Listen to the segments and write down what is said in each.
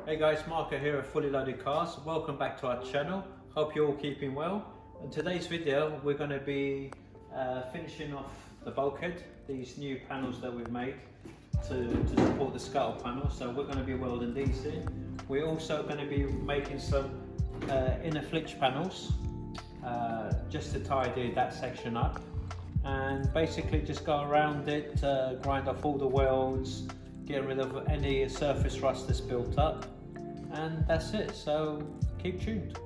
Hey guys, Marco here at Fully Loaded Cars. Welcome back to our channel. Hope you're all keeping well. In today's video we're going to be finishing off the bulkhead, these new panels that we've made to support the scuttle panel. So we're going to be welding these in. We're also going to be making some inner flitch panels just to tidy that section up, and basically just go around it, grind off all the welds, get rid of any surface rust that's built up, and that's it. So keep tuned.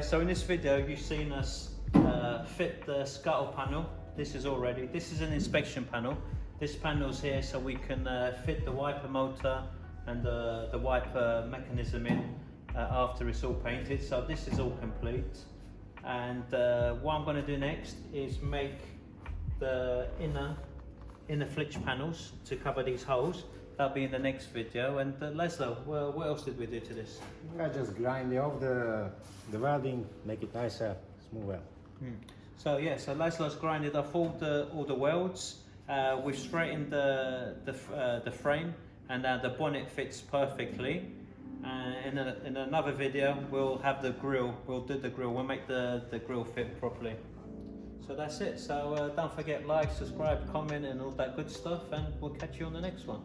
so in this video you've seen us fit the scuttle panel. This is an inspection panel. This panel's here so we can fit the wiper motor and the wiper mechanism in after it's all painted. So this is all complete. And what I'm going to do next is make the inner flitch panels to cover these holes. That'll be in the next video. And Laszlo, well, what else did we do to this? I just grind off the welding, make it nicer, smoother. So yeah, so Laszlo's grinded off all the welds. We've straightened the frame, and the bonnet fits perfectly. In another video, we'll have the grill. We'll do the grill. We'll make the grill fit properly. So that's it. So don't forget, like, subscribe, comment, and all that good stuff. And we'll catch you on the next one.